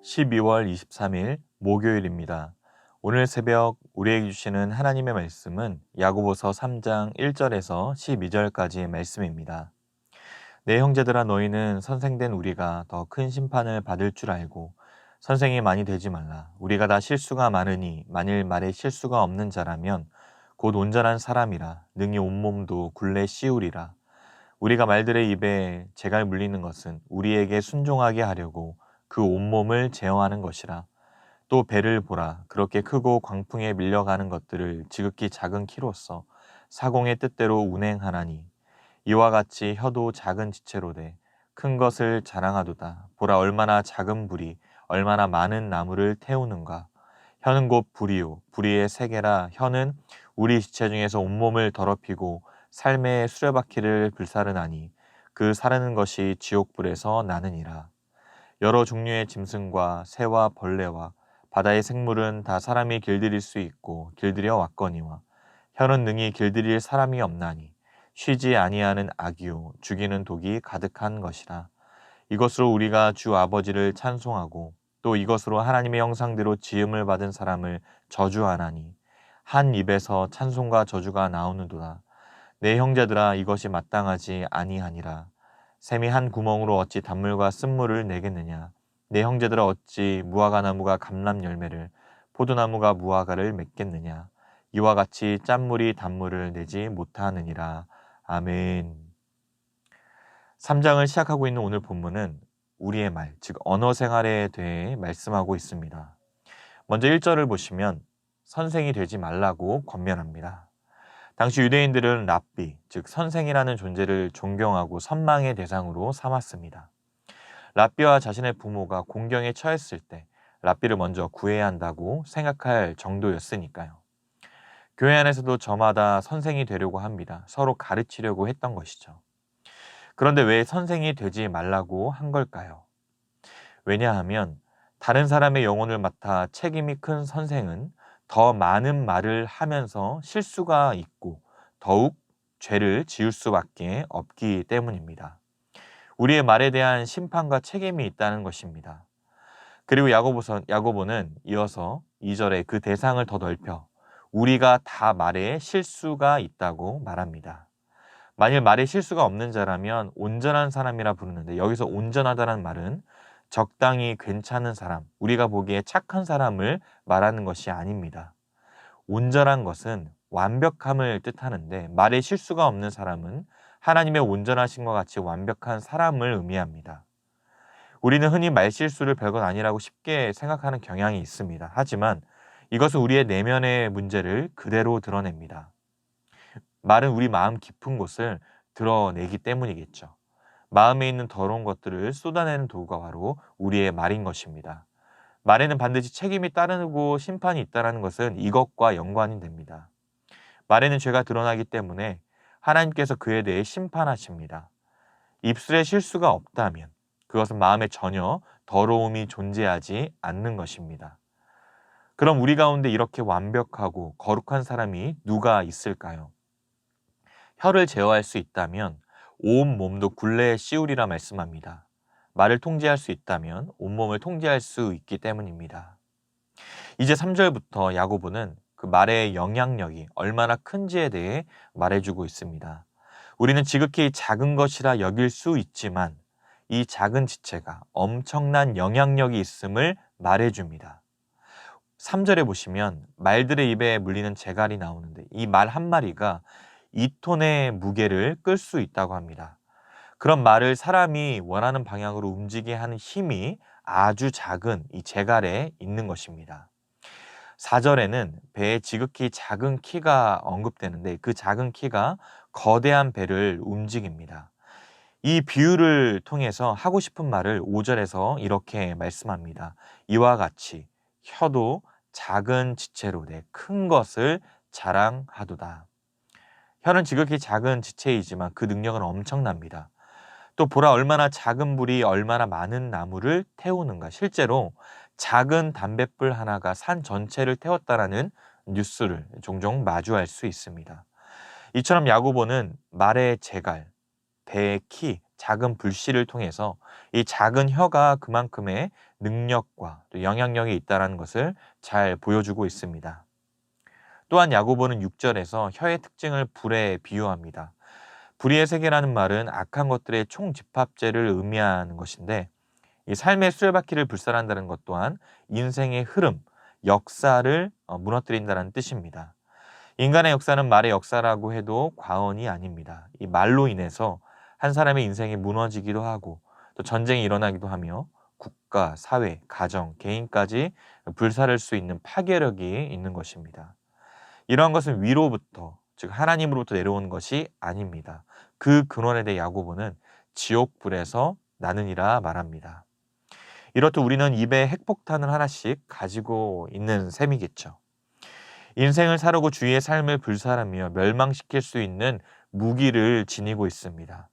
12월 23일 목요일입니다. 오늘 새벽 우리에게 주시는 하나님의 말씀은 야고보서 3장 1절에서 12절까지의 말씀입니다. 내 형제들아, 너희는 선생된 우리가 더 큰 심판을 받을 줄 알고 선생이 많이 되지 말라. 우리가 다 실수가 많으니 만일 말에 실수가 없는 자라면 곧 온전한 사람이라 능히 온몸도 굴레 씌우리라. 우리가 말들의 입에 재갈 물리는 것은 우리에게 순종하게 하려고 그 온몸을 제어하는 것이라. 또 배를 보라. 그렇게 크고 광풍에 밀려가는 것들을 지극히 작은 키로써 사공의 뜻대로 운행하나니 이와 같이 혀도 작은 지체로되 큰 것을 자랑하도다. 보라, 얼마나 작은 불이 얼마나 많은 나무를 태우는가. 혀는 곧 불이요 불의의 세계라. 혀는 우리 지체 중에서 온몸을 더럽히고 삶의 수레바퀴를 불사르나니 그 사르는 것이 지옥불에서 나느니라. 여러 종류의 짐승과 새와 벌레와 바다의 생물은 다 사람이 길들일 수 있고 길들여 왔거니와 혀는 능히 길들일 사람이 없나니 쉬지 아니하는 악이요 죽이는 독이 가득한 것이라. 이것으로 우리가 주 아버지를 찬송하고 또 이것으로 하나님의 형상대로 지음을 받은 사람을 저주하나니 한 입에서 찬송과 저주가 나오는도다. 내 형제들아, 이것이 마땅하지 아니하니라. 샘이 한 구멍으로 어찌 단물과 쓴물을 내겠느냐. 내 형제들아, 어찌 무화과 나무가 감람 열매를 포도나무가 무화과를 맺겠느냐. 이와 같이 짠물이 단물을 내지 못하느니라. 아멘. 3장을 시작하고 있는 오늘 본문은 우리의 말, 즉 언어 생활에 대해 말씀하고 있습니다. 먼저 1절을 보시면 선생이 되지 말라고 권면합니다. 당시 유대인들은 랍비, 즉 선생이라는 존재를 존경하고 선망의 대상으로 삼았습니다. 랍비와 자신의 부모가 공경에 처했을 때 랍비를 먼저 구해야 한다고 생각할 정도였으니까요. 교회 안에서도 저마다 선생이 되려고 합니다. 서로 가르치려고 했던 것이죠. 그런데 왜 선생이 되지 말라고 한 걸까요? 왜냐하면 다른 사람의 영혼을 맡아 책임이 큰 선생은 더 많은 말을 하면서 실수가 있고 더욱 죄를 지을 수밖에 없기 때문입니다. 우리의 말에 대한 심판과 책임이 있다는 것입니다. 그리고 야고보는 이어서 2절에 그 대상을 더 넓혀 우리가 다 말에 실수가 있다고 말합니다. 만일 말에 실수가 없는 자라면 온전한 사람이라 부르는데 여기서 온전하다는 말은 적당히 괜찮은 사람, 우리가 보기에 착한 사람을 말하는 것이 아닙니다. 온전한 것은 완벽함을 뜻하는데 말에 실수가 없는 사람은 하나님의 온전하심과 같이 완벽한 사람을 의미합니다. 우리는 흔히 말실수를 별것 아니라고 쉽게 생각하는 경향이 있습니다. 하지만 이것은 우리의 내면의 문제를 그대로 드러냅니다. 말은 우리 마음 깊은 곳을 드러내기 때문이겠죠. 마음에 있는 더러운 것들을 쏟아내는 도구가 바로 우리의 말인 것입니다. 말에는 반드시 책임이 따르고 심판이 있다는 것은 이것과 연관이 됩니다. 말에는 죄가 드러나기 때문에 하나님께서 그에 대해 심판하십니다. 입술에 실수가 없다면 그것은 마음에 전혀 더러움이 존재하지 않는 것입니다. 그럼 우리 가운데 이렇게 완벽하고 거룩한 사람이 누가 있을까요? 혀를 제어할 수 있다면 온 몸도 굴레에 씌우리라 말씀합니다. 말을 통제할 수 있다면 온몸을 통제할 수 있기 때문입니다. 이제 3절부터 야고보는 그 말의 영향력이 얼마나 큰지에 대해 말해주고 있습니다. 우리는 지극히 작은 것이라 여길 수 있지만 이 작은 지체가 엄청난 영향력이 있음을 말해줍니다. 3절에 보시면 말들의 입에 물리는 재갈이 나오는데 이 말 한 마리가 2톤의 무게를 끌 수 있다고 합니다. 그런 말을 사람이 원하는 방향으로 움직이게 하는 힘이 아주 작은 이 재갈에 있는 것입니다. 4절에는 배의 지극히 작은 키가 언급되는데 그 작은 키가 거대한 배를 움직입니다. 이 비유를 통해서 하고 싶은 말을 5절에서 이렇게 말씀합니다. 이와 같이 혀도 작은 지체로 내 큰 것을 자랑하도다. 혀는 지극히 작은 지체이지만 그 능력은 엄청납니다. 또 보라, 얼마나 작은 불이 얼마나 많은 나무를 태우는가. 실제로 작은 담뱃불 하나가 산 전체를 태웠다라는 뉴스를 종종 마주할 수 있습니다. 이처럼 야고보는 말의 재갈, 배의 키, 작은 불씨를 통해서 이 작은 혀가 그만큼의 능력과 또 영향력이 있다는 것을 잘 보여주고 있습니다. 또한 야고보는 6절에서 혀의 특징을 불에 비유합니다. 불의의 세계라는 말은 악한 것들의 총집합제를 의미하는 것인데, 이 삶의 수레바퀴를 불살한다는 것 또한 인생의 흐름, 역사를 무너뜨린다는 뜻입니다. 인간의 역사는 말의 역사라고 해도 과언이 아닙니다. 이 말로 인해서 한 사람의 인생이 무너지기도 하고 또 전쟁이 일어나기도 하며 국가, 사회, 가정, 개인까지 불사를 수 있는 파괴력이 있는 것입니다. 이러한 것은 위로부터, 즉 하나님으로부터 내려오는 것이 아닙니다. 그 근원에 대해 야고보는 지옥불에서 나느니라 말합니다. 이렇듯 우리는 입에 핵폭탄을 하나씩 가지고 있는 셈이겠죠. 인생을 사르고 주위의 삶을 불살하며 멸망시킬 수 있는 무기를 지니고 있습니다.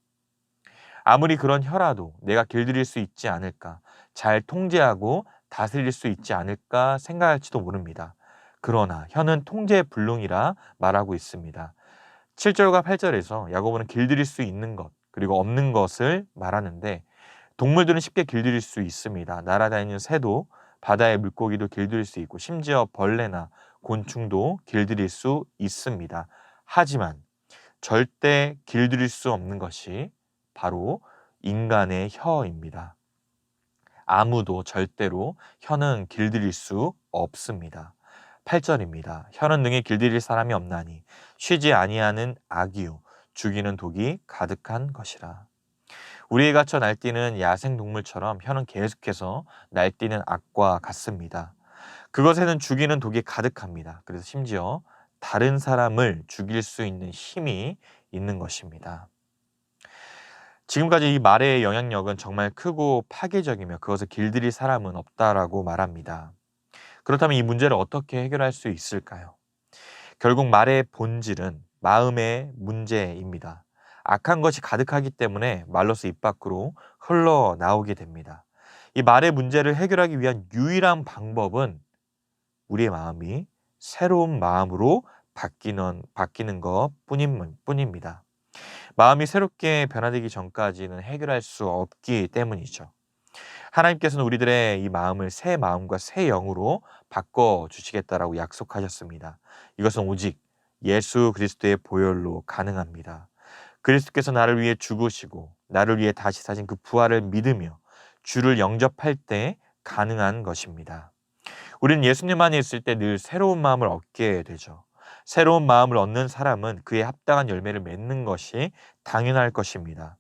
아무리 그런 혀라도 내가 길들일 수 있지 않을까, 잘 통제하고 다스릴 수 있지 않을까 생각할지도 모릅니다. 그러나 혀는 통제의 불능이라 말하고 있습니다. 7절과 8절에서 야고보는 길들일 수 있는 것, 그리고 없는 것을 말하는데, 동물들은 쉽게 길들일 수 있습니다. 날아다니는 새도, 바다의 물고기도 길들일 수 있고 심지어 벌레나 곤충도 길들일 수 있습니다. 하지만 절대 길들일 수 없는 것이 바로 인간의 혀입니다. 아무도 절대로 혀는 길들일 수 없습니다. 8절입니다. 혀는 능히 길들일 사람이 없나니 쉬지 아니하는 악이요 죽이는 독이 가득한 것이라. 우리에 갇혀 날뛰는 야생동물처럼 혀는 계속해서 날뛰는 악과 같습니다. 그것에는 죽이는 독이 가득합니다. 그래서 심지어 다른 사람을 죽일 수 있는 힘이 있는 것입니다. 지금까지 이 말의 영향력은 정말 크고 파괴적이며 그것을 길들일 사람은 없다라고 말합니다. 그렇다면 이 문제를 어떻게 해결할 수 있을까요? 결국 말의 본질은 마음의 문제입니다. 악한 것이 가득하기 때문에 말로서 입 밖으로 흘러나오게 됩니다. 이 말의 문제를 해결하기 위한 유일한 방법은 우리의 마음이 새로운 마음으로 바뀌는 것 뿐입니다. 마음이 새롭게 변화되기 전까지는 해결할 수 없기 때문이죠. 하나님께서는 우리들의 이 마음을 새 마음과 새 영으로 바꿔주시겠다라고 약속하셨습니다. 이것은 오직 예수 그리스도의 보혈로 가능합니다. 그리스도께서 나를 위해 죽으시고 나를 위해 다시 사신 그 부활을 믿으며 주를 영접할 때 가능한 것입니다. 우리는 예수님 안에 있을 때 늘 새로운 마음을 얻게 되죠. 새로운 마음을 얻는 사람은 그에 합당한 열매를 맺는 것이 당연할 것입니다.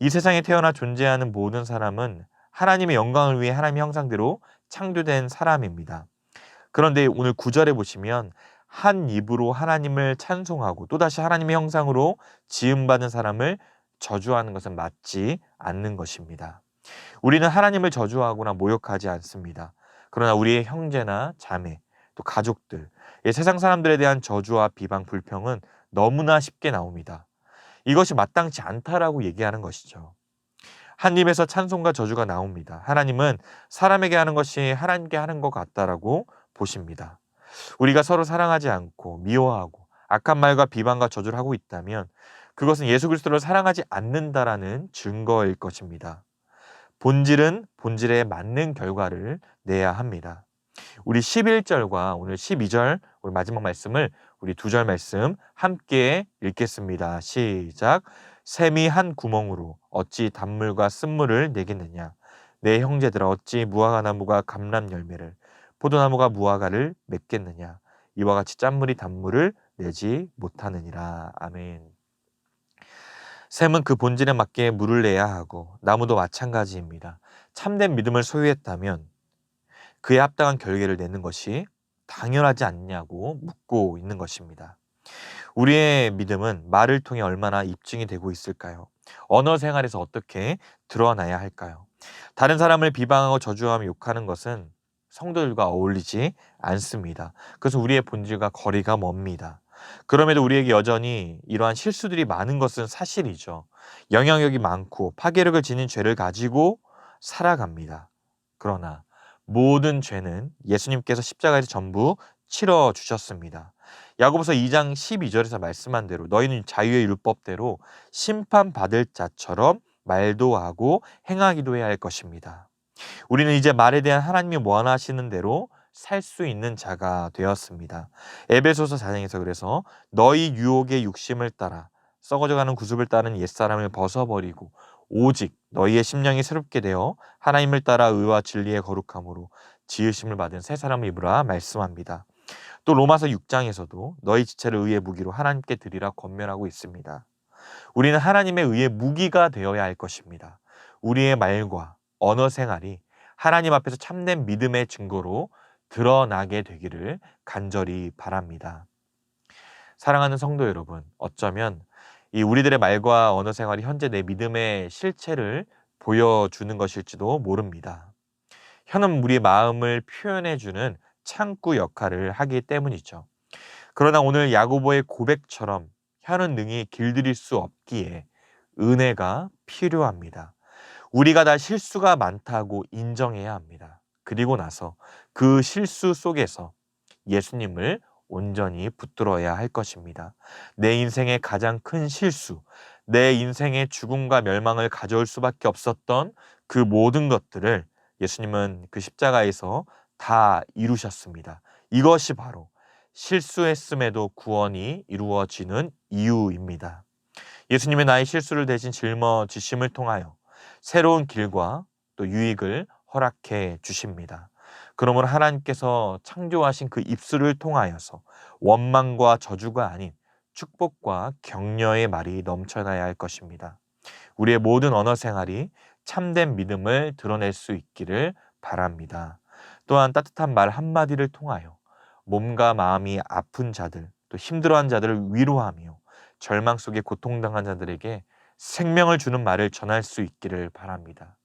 이 세상에 태어나 존재하는 모든 사람은 하나님의 영광을 위해 하나님의 형상대로 창조된 사람입니다. 그런데 오늘 9절에 보시면 한 입으로 하나님을 찬송하고 또다시 하나님의 형상으로 지음받은 사람을 저주하는 것은 맞지 않는 것입니다. 우리는 하나님을 저주하거나 모욕하지 않습니다. 그러나 우리의 형제나 자매, 또 가족들, 세상 사람들에 대한 저주와 비방, 불평은 너무나 쉽게 나옵니다. 이것이 마땅치 않다라고 얘기하는 것이죠. 한 입에서 찬송과 저주가 나옵니다. 하나님은 사람에게 하는 것이 하나님께 하는 것 같다라고 보십니다. 우리가 서로 사랑하지 않고 미워하고 악한 말과 비방과 저주를 하고 있다면 그것은 예수 그리스도를 사랑하지 않는다라는 증거일 것입니다. 본질은 본질에 맞는 결과를 내야 합니다. 우리 11절과 오늘 12절 우리 마지막 말씀을 우리 2절 말씀 함께 읽겠습니다. 시작. 샘이 한 구멍으로 어찌 단물과 쓴물을 내겠느냐. 내 형제들아 어찌 무화과나무가 감람 열매를 포도나무가 무화과를 맺겠느냐. 이와 같이 짠물이 단물을 내지 못하느니라. 아멘. 샘은 그 본질에 맞게 물을 내야 하고 나무도 마찬가지입니다. 참된 믿음을 소유했다면 그에 합당한 결과를 내는 것이 당연하지 않냐고 묻고 있는 것입니다. 우리의 믿음은 말을 통해 얼마나 입증이 되고 있을까요? 언어 생활에서 어떻게 드러나야 할까요? 다른 사람을 비방하고 저주하며 욕하는 것은 성도들과 어울리지 않습니다. 그래서 우리의 본질과 거리가 멉니다. 그럼에도 우리에게 여전히 이러한 실수들이 많은 것은 사실이죠. 영향력이 많고 파괴력을 지닌 죄를 가지고 살아갑니다. 그러나 모든 죄는 예수님께서 십자가에서 전부 치러주셨습니다. 야고보서 2장 12절에서 말씀한 대로 너희는 자유의 율법대로 심판받을 자처럼 말도 하고 행하기도 해야 할 것입니다. 우리는 이제 말에 대한 하나님이 원하시는 대로 살 수 있는 자가 되었습니다. 에베소서 4장에서 그래서 너희 유혹의 육심을 따라 썩어져가는 구습을 따른 옛사람을 벗어버리고 오직 너희의 심령이 새롭게 되어 하나님을 따라 의와 진리의 거룩함으로 지으심을 받은 새 사람을 입으라 말씀합니다. 또 로마서 6장에서도 너희 지체를 의의 무기로 하나님께 드리라 권면하고 있습니다. 우리는 하나님의 의의 무기가 되어야 할 것입니다. 우리의 말과 언어 생활이 하나님 앞에서 참된 믿음의 증거로 드러나게 되기를 간절히 바랍니다. 사랑하는 성도 여러분, 어쩌면 이 우리들의 말과 언어 생활이 현재 내 믿음의 실체를 보여주는 것일지도 모릅니다. 혀는 우리의 마음을 표현해주는 창구 역할을 하기 때문이죠. 그러나 오늘 야고보의 고백처럼 혀는 능히 길들일 수 없기에 은혜가 필요합니다. 우리가 다 실수가 많다고 인정해야 합니다. 그리고 나서 그 실수 속에서 예수님을 온전히 붙들어야 할 것입니다. 내 인생의 가장 큰 실수, 내 인생의 죽음과 멸망을 가져올 수밖에 없었던 그 모든 것들을 예수님은 그 십자가에서 다 이루셨습니다. 이것이 바로 실수했음에도 구원이 이루어지는 이유입니다. 예수님의 나의 실수를 대신 짊어지심을 통하여 새로운 길과 또 유익을 허락해 주십니다. 그러므로 하나님께서 창조하신 그 입술을 통하여서 원망과 저주가 아닌 축복과 격려의 말이 넘쳐나야 할 것입니다. 우리의 모든 언어 생활이 참된 믿음을 드러낼 수 있기를 바랍니다. 또한 따뜻한 말 한마디를 통하여 몸과 마음이 아픈 자들, 또 힘들어한 자들을 위로하며 절망 속에 고통당한 자들에게 생명을 주는 말을 전할 수 있기를 바랍니다.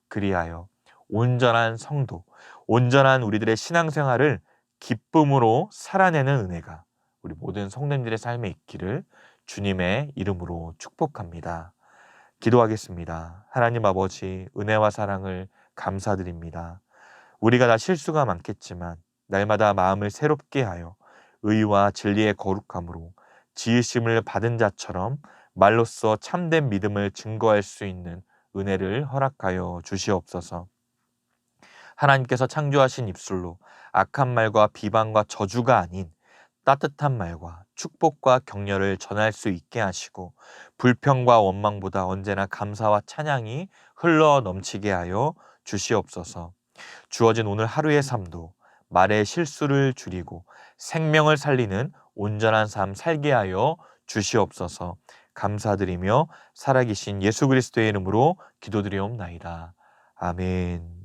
그리하여 온전한 성도, 온전한 우리들의 신앙생활을 기쁨으로 살아내는 은혜가 우리 모든 성도님들의 삶에 있기를 주님의 이름으로 축복합니다. 기도하겠습니다. 하나님 아버지, 은혜와 사랑을 감사드립니다. 우리가 다 실수가 많겠지만 날마다 마음을 새롭게 하여 의와 진리의 거룩함으로 지으심을 받은 자처럼 말로써 참된 믿음을 증거할 수 있는 은혜를 허락하여 주시옵소서. 하나님께서 창조하신 입술로 악한 말과 비방과 저주가 아닌 따뜻한 말과 축복과 격려를 전할 수 있게 하시고 불평과 원망보다 언제나 감사와 찬양이 흘러 넘치게 하여 주시옵소서. 주어진 오늘 하루의 삶도 말의 실수를 줄이고 생명을 살리는 온전한 삶 살게 하여 주시옵소서. 감사드리며 살아계신 예수 그리스도의 이름으로 기도드리옵나이다. 아멘.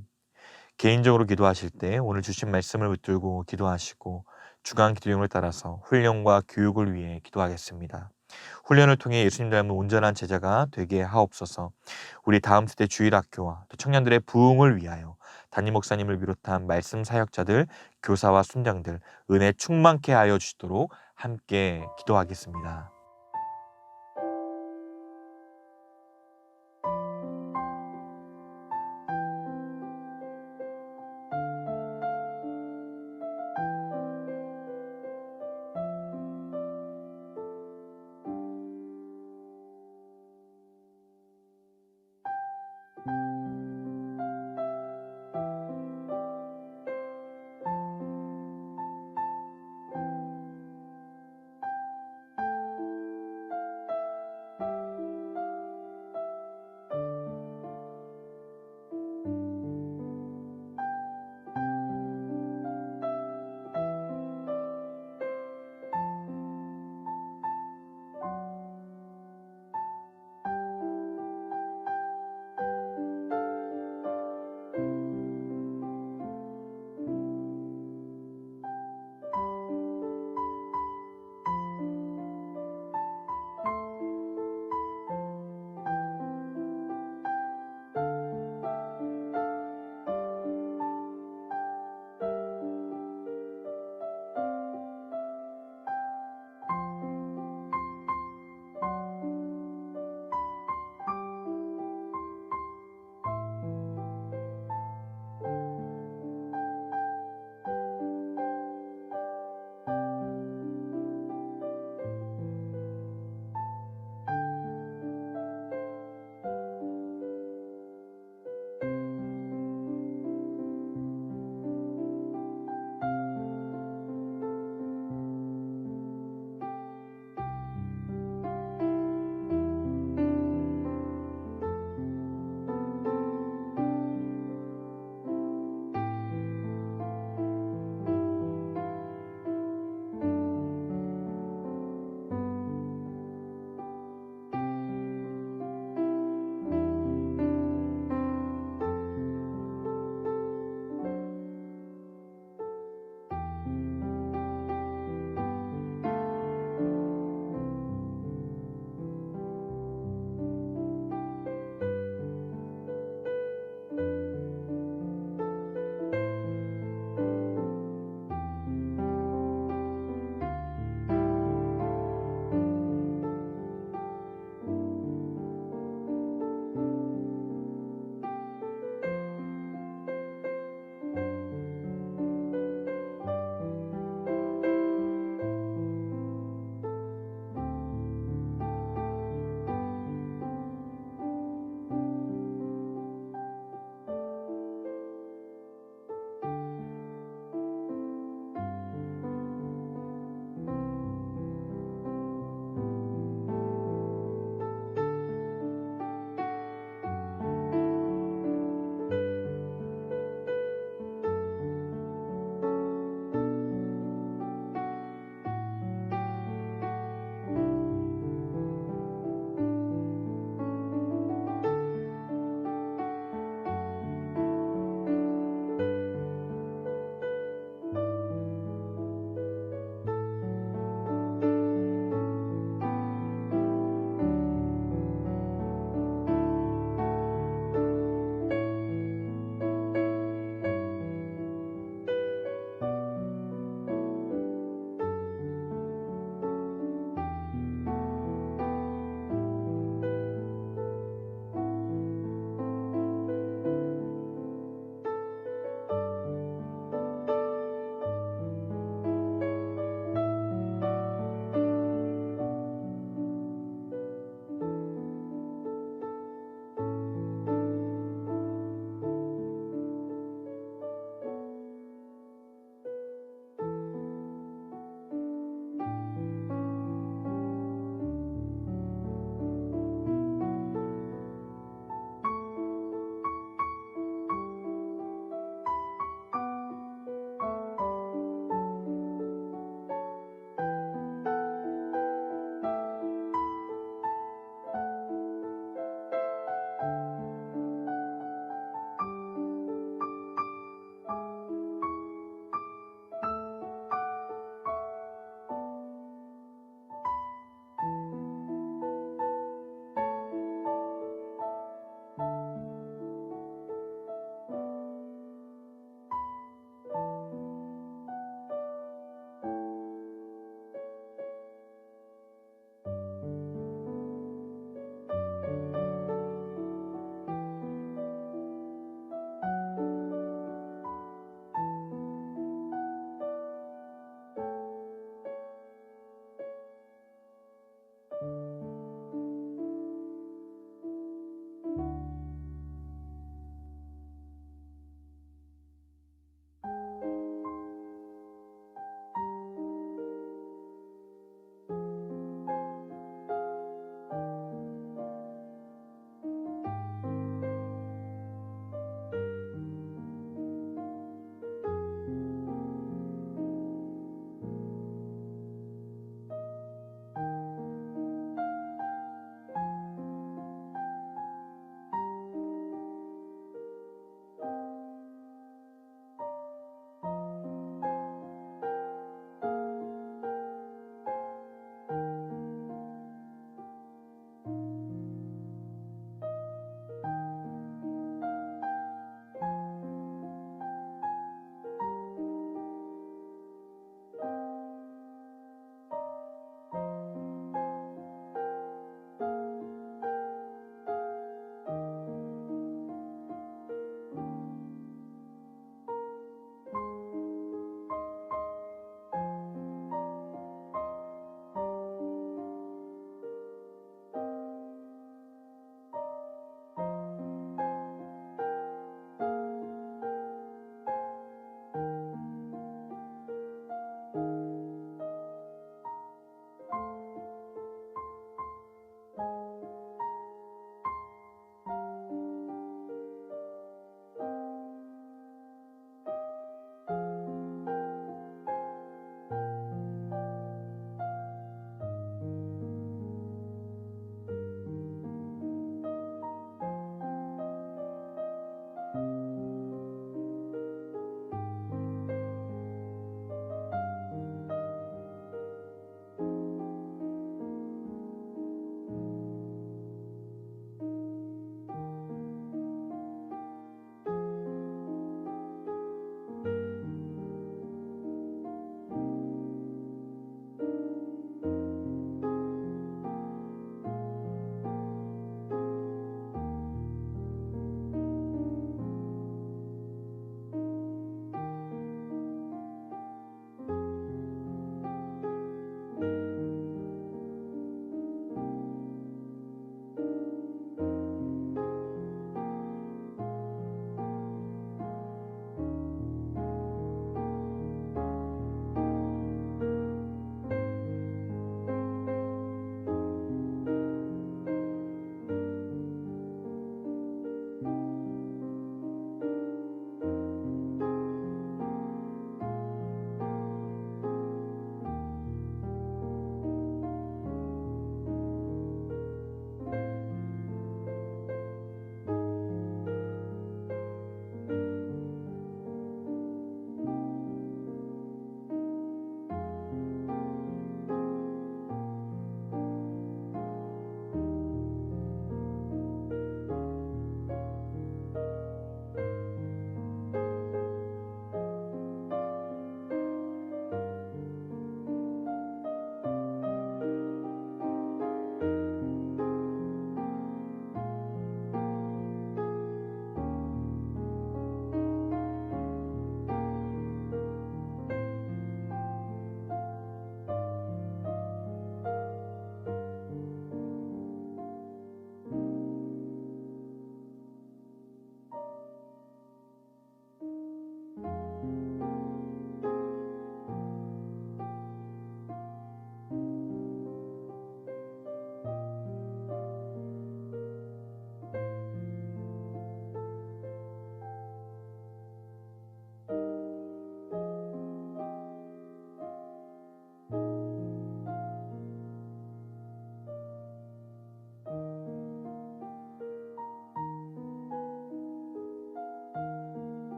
개인적으로 기도하실 때 오늘 주신 말씀을 붙들고 기도하시고 주간 기도용을 따라서 훈련과 교육을 위해 기도하겠습니다. 훈련을 통해 예수님 닮은 온전한 제자가 되게 하옵소서. 우리 다음 세대 주일학교와 또 청년들의 부흥을 위하여 담임 목사님을 비롯한 말씀 사역자들, 교사와 순장들 은혜 충만케 하여 주시도록 함께 기도하겠습니다.